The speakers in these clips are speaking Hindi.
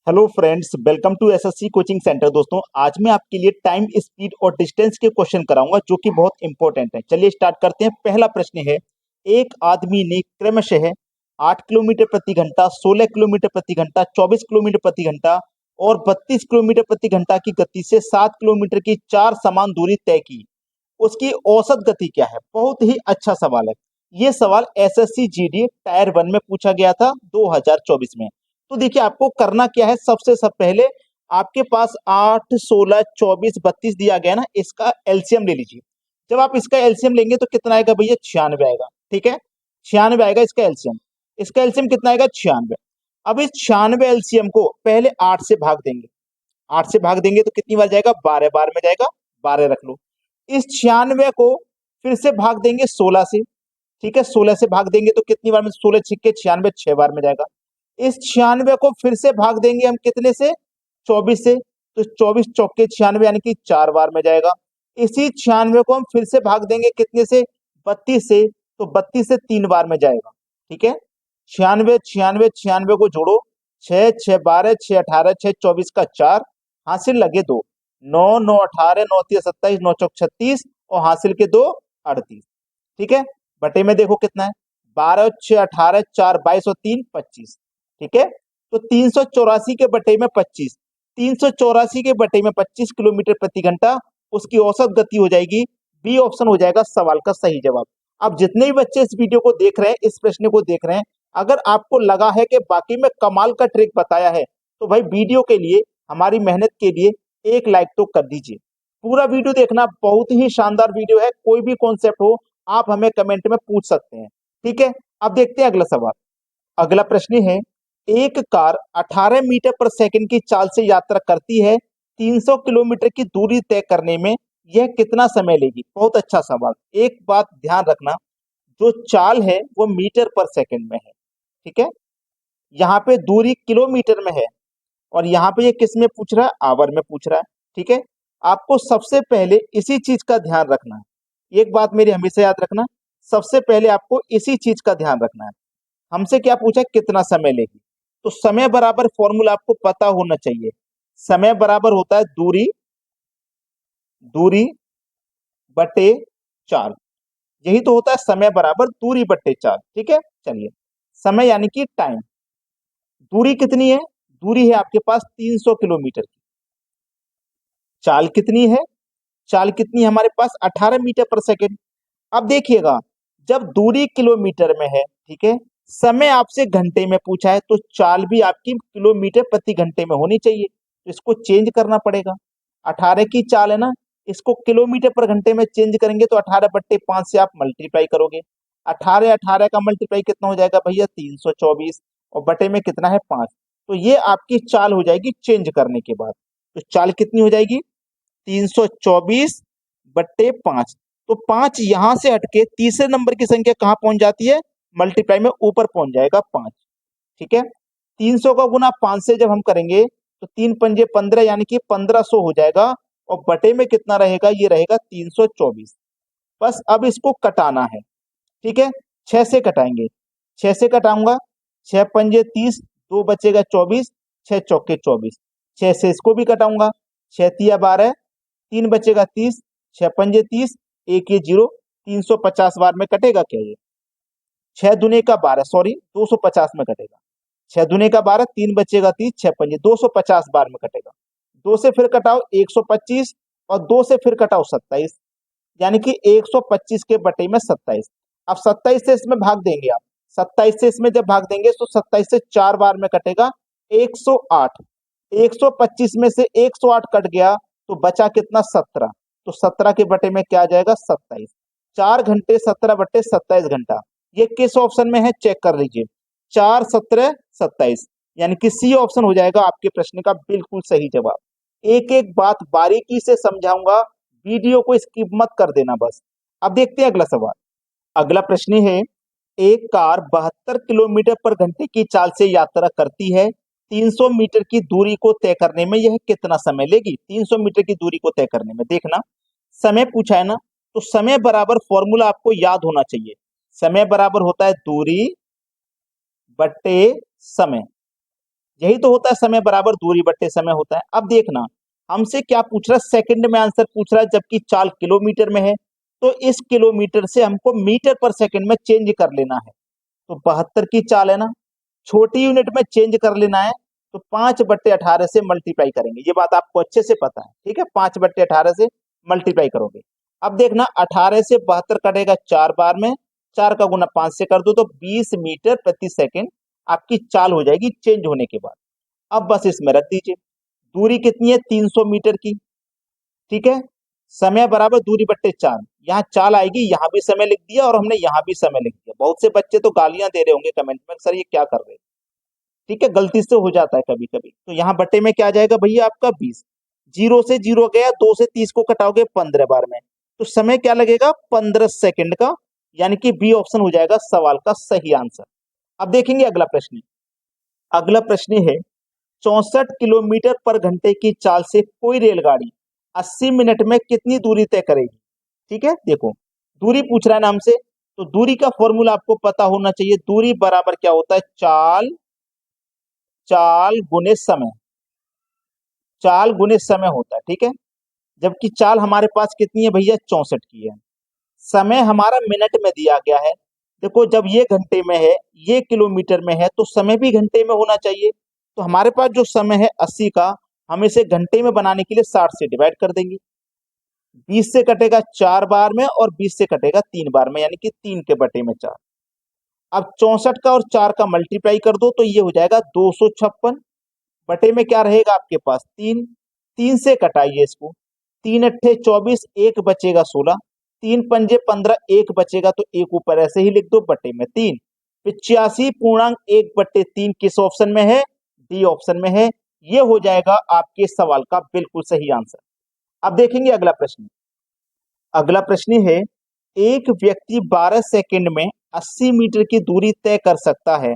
Hello friends, welcome to SSC coaching centre. दोस्तों, आज मैं आपके लिए टाइम, स्पीड और डिस्टेंस के क्वेश्चन कराऊंगा जो कि बहुत इंपॉर्टेंट है। चलिए स्टार्ट करते हैं। पहला प्रश्न है, एक आदमी ने क्रमशः 8 किलोमीटर प्रति घंटा, 16 किलोमीटर प्रति घंटा, 24 किलोमीटर प्रति घंटा और 32 किलोमीटर प्रति घंटा की गति से 7 किलोमीटर की 4 समान दूरी तय की। उसकी औसत गति क्या है? बहुत ही अच्छा सवाल है। ये सवाल एसएससी जीडी टायर 1 में पूछा गया था 2024 में। तो देखिए, आपको करना क्या है। सबसे सब पहले आपके पास 8, 16, 24, 32 दिया गया ना, इसका एलसीएम ले लीजिए। जब आप इसका एलसीएम लेंगे तो कितना आएगा भैया? 96 आएगा। ठीक है, 96 आएगा इसका एलसीएम। इसका एलसीएम कितना आएगा? 96। अब इस 96 एलसीएम को पहले 8 से भाग देंगे। 8 से भाग देंगे तो कितनी बार जाएगा? 12 बार में जाएगा। 12 रख लो। इस 96 को फिर से भाग देंगे 16 से। ठीक है, 16 से भाग देंगे तो कितनी बार में? 16 छिक्के 96, 6 बार में जाएगा। इस 96 को फिर से भाग देंगे हम कितने से? 24 से। तो 24 चौके 96 यानी कि 4 बार में जाएगा। इसी 96 को हम फिर से भाग देंगे कितने से? 32 से। तो 32 से 3 बार में जाएगा। ठीक है, 96 96 96 को जोड़ो। 6 6 12 6 18 6 24 का 4, हासिल लगे 2। 9 9 18 9 3 27 9 चौक 36 और हासिल के 2 38। ठीक है, बटे में देखो कितना है? 12 6 18 4 22 और 3 25। ठीक है, तो 384 के बटे में 25, 384 के बटे में 25 किलोमीटर प्रति घंटा उसकी औसत गति हो जाएगी। बी ऑप्शन हो जाएगा सवाल का सही जवाब। अब जितने भी बच्चे इस वीडियो को देख रहे हैं, इस प्रश्न को देख रहे हैं, अगर आपको लगा है कि बाकी में कमाल का ट्रिक बताया है तो भाई वीडियो के लिए, हमारी मेहनत के लिए एक लाइक तो कर दीजिए। पूरा वीडियो देखना, बहुत ही शानदार वीडियो है। कोई भी कॉन्सेप्ट हो आप हमें कमेंट में पूछ सकते हैं। ठीक है, अब देखते हैं अगला सवाल। अगला प्रश्न है, एक कार 18 मीटर पर सेकंड की चाल से यात्रा करती है। 300 किलोमीटर की दूरी तय करने में यह कितना समय लेगी? बहुत अच्छा सवाल। एक बात ध्यान रखना, जो चाल है वो मीटर पर सेकंड में है। ठीक है, यहाँ पे दूरी किलोमीटर में है और यहाँ पे ये किस में पूछ रहा है? आवर में पूछ रहा है। ठीक है, आपको सबसे पहले इसी चीज का ध्यान रखना है। एक बात मेरी हमेशा याद रखना, सबसे पहले आपको इसी चीज का ध्यान रखना है। हमसे क्या पूछा? कितना समय लेगी। तो समय बराबर फॉर्मूला आपको पता होना चाहिए। समय बराबर होता है दूरी, दूरी बटे चाल। यही तो होता है समय बराबर दूरी बटे चाल। ठीक है, चलिए, समय यानी कि टाइम। दूरी कितनी है? दूरी है आपके पास 300 किलोमीटर की। चाल कितनी है? चाल कितनी है हमारे पास? 18 मीटर पर सेकेंड। अब देखिएगा, जब दूरी किलोमीटर में है, ठीक है, समय आपसे घंटे में पूछा है, तो चाल भी आपकी किलोमीटर प्रति घंटे में होनी चाहिए। तो इसको चेंज करना पड़ेगा। 18 की चाल है ना, इसको किलोमीटर पर घंटे में चेंज करेंगे तो 18/5 से आप मल्टीप्लाई करोगे। 18 18 का मल्टीप्लाई कितना हो जाएगा भैया? 324। और बटे में कितना है? 5। तो ये आपकी चाल हो जाएगी चेंज करने के बाद। तो चाल कितनी हो जाएगी? 324/5। तो 5 यहां से हटके तीसरे नंबर की संख्या कहां पहुंच जाती है? मल्टीप्लाई में ऊपर पहुंच जाएगा 5। ठीक है, 300 का गुना 5 से जब हम करेंगे तो 3 पंजे 15 यानी कि 1500 हो जाएगा। और बटे में कितना रहेगा? ये रहेगा 324। बस अब इसको कटाना है। ठीक है, 6 से कटाएंगे। 6 से कटाऊंगा, 6 पंजे 30, 2 बचेगा 24, 6 चौके 24। 6 से इसको भी कटाऊंगा, 6 तिया 12, 3 बचेगा 30, 6 पंजे 30, एक ये जीरो। 350 बार में कटेगा क्या ये? 6 दुने का 12, सॉरी 250 में कटेगा। 6 दुने का 12, 3 बचेगा 30, 6 पंजे 250 बार में कटेगा। 2 से फिर कटाओ 125 और 2 से फिर कटाओ 27, यानी कि 125 के बटे में 27। अब 27 से इसमें भाग देंगे आप। 27 से इसमें जब भाग देंगे तो 27 से 4 बार में कटेगा 108। 125 में से 108 कट गया तो बचा कितना? 17। तो 17 के बटे में क्या आ जाएगा? 27। 4 घंटे 17/27 घंटा। ये किस ऑप्शन में है? चेक कर लीजिए। 4 17 27, यानी कि सी ऑप्शन हो जाएगा आपके प्रश्न का बिल्कुल सही जवाब। एक एक बात बारीकी से समझाऊंगा, वीडियो को स्किप मत कर देना बस। अब देखते हैं अगला सवाल। अगला प्रश्न है, एक कार 72 किलोमीटर पर घंटे की चाल से यात्रा करती है। 300 मीटर की दूरी को तय करने में यह कितना समय लेगी? 300 मीटर की दूरी को तय करने में, देखना समय पूछा है ना, तो समय बराबर फॉर्मूला आपको याद होना चाहिए। समय बराबर होता है दूरी बटे समय। यही तो होता है समय बराबर दूरी बट्टे समय होता है। अब देखना हमसे क्या पूछ रहा है, सेकंड में आंसर पूछ रहा है, जबकि चाल किलोमीटर में है। तो इस किलोमीटर से हमको मीटर पर सेकंड में चेंज कर लेना है। तो 72 की चाल है ना, छोटी यूनिट में चेंज कर लेना है। तो 5/18 से मल्टीप्लाई करेंगे, ये बात आपको अच्छे से पता है, ठीक है। 5/18 से मल्टीप्लाई करोगे। अब देखना 18 से 72 कटेगा 4 बार में, 4 का गुना 5 से कर दो तो 20 मीटर प्रति सेकंड आपकी चाल हो जाएगी चेंज होने के बाद। अब बस इसमें रख दीजिए, दूरी कितनी है 300 मीटर की, ठीक है। समय बराबर दूरी बट्टे चाल, यहाँ चाल आएगी, यहाँ भी समय लिख दिया और हमने यहाँ भी समय लिख दिया। बहुत से बच्चे तो गालियां दे रहे होंगे कमेंट में, सर ये क्या कर रहे हैं, ठीक है, गलती से हो जाता है कभी कभी। तो यहाँ बट्टे में क्या आ जाएगा भैया आपका 20, 0 से 0 गया, 2 से 30 को कटाओगे 15 बार में, तो समय क्या लगेगा 15 सेकंड का, यानी कि बी ऑप्शन हो जाएगा सवाल का सही आंसर। अब देखेंगे अगला प्रश्न। अगला प्रश्न है 64 किलोमीटर पर घंटे की चाल से कोई रेलगाड़ी 80 मिनट में कितनी दूरी तय करेगी, ठीक है। देखो दूरी पूछ रहा है ना हमसे, तो दूरी का फॉर्मूला आपको पता होना चाहिए। दूरी बराबर क्या होता है, चाल, चाल गुने समय, चाल गुने समय होता है, ठीक है। जबकि चाल हमारे पास कितनी है भैया 64 की है, समय हमारा मिनट में दिया गया है। देखो जब ये घंटे में है, ये किलोमीटर में है, तो समय भी घंटे में होना चाहिए। तो हमारे पास जो समय है 80 का, हम इसे घंटे में बनाने के लिए 60 से डिवाइड कर देंगे। 20 से कटेगा 4 बार में और 20 से कटेगा 3 बार में, यानी कि 3 के बटे में 4। अब 64 का और 4 का मल्टीप्लाई कर दो तो ये हो जाएगा 256, बटे में क्या रहेगा आपके पास 3, 3 से कटाइए इसको, 3 अट्ठे 24, एक बचेगा 16, 3 पंजे 15, एक बचेगा तो एक ऊपर ऐसे ही लिख दो बटे में 3। 85.1/3 किस ऑप्शन में है, डी ऑप्शन में है। ये हो जाएगा आपके सवाल का बिल्कुल सही आंसर। अब देखेंगे अगला प्रश्न। अगला प्रश्न है एक व्यक्ति 12 सेकंड में 80 मीटर की दूरी तय कर सकता है,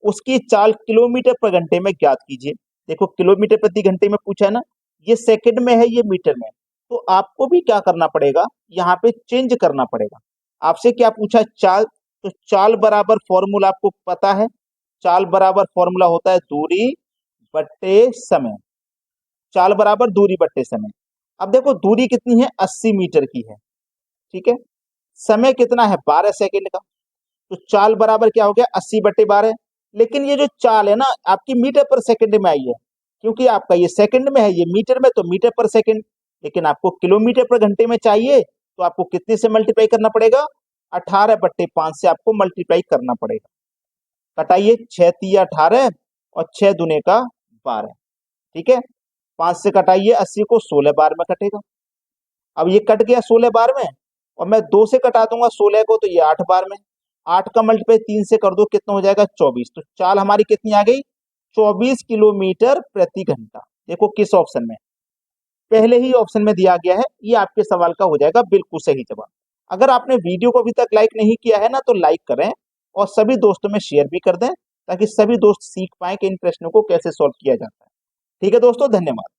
उसकी चाल किलोमीटर पर घंटे में ज्ञात कीजिए। देखो किलोमीटर प्रति घंटे में पूछा है ना, ये सेकंड में है, ये मीटर में है। तो आपको भी क्या करना पड़ेगा, यहाँ पे चेंज करना पड़ेगा। आपसे क्या पूछा, चाल, तो चाल बराबर फॉर्मूला आपको पता है, चाल बराबर फॉर्मूला होता है दूरी बट्टे समय, चाल बराबर दूरी बट्टे समय। अब देखो दूरी कितनी है 80 मीटर की है, ठीक है। समय कितना है 12 सेकंड का, तो चाल बराबर क्या हो गया 80/12। लेकिन ये जो चाल है ना आपकी मीटर पर सेकंड में आई है, क्योंकि आपका ये सेकंड में है, ये मीटर में, तो मीटर पर सेकंड। लेकिन आपको किलोमीटर पर घंटे में चाहिए, तो आपको कितने से मल्टीप्लाई करना पड़ेगा, 18/5 से आपको मल्टीप्लाई करना पड़ेगा। कटाइए, 6 तिया 18 और 6 दूने का 12, ठीक है। 5 से कटाइए 80 को, 16 बार में कटेगा। अब ये कट गया 16 बार में, और मैं 2 से कटा दूंगा 16 को, तो ये 8 बार में। 8 का मल्टीप्लाई 3 से कर दो, कितना हो जाएगा 24। तो चाल हमारी कितनी आ गई 24 किलोमीटर प्रति घंटा। देखो किस ऑप्शन में, पहले ही ऑप्शन में दिया गया है, ये आपके सवाल का हो जाएगा बिल्कुल सही जवाब। अगर आपने वीडियो को अभी तक लाइक नहीं किया है ना, तो लाइक करें और सभी दोस्तों में शेयर भी कर दें, ताकि सभी दोस्त सीख पाए कि इन प्रश्नों को कैसे सॉल्व किया जाता है। ठीक है दोस्तों, धन्यवाद।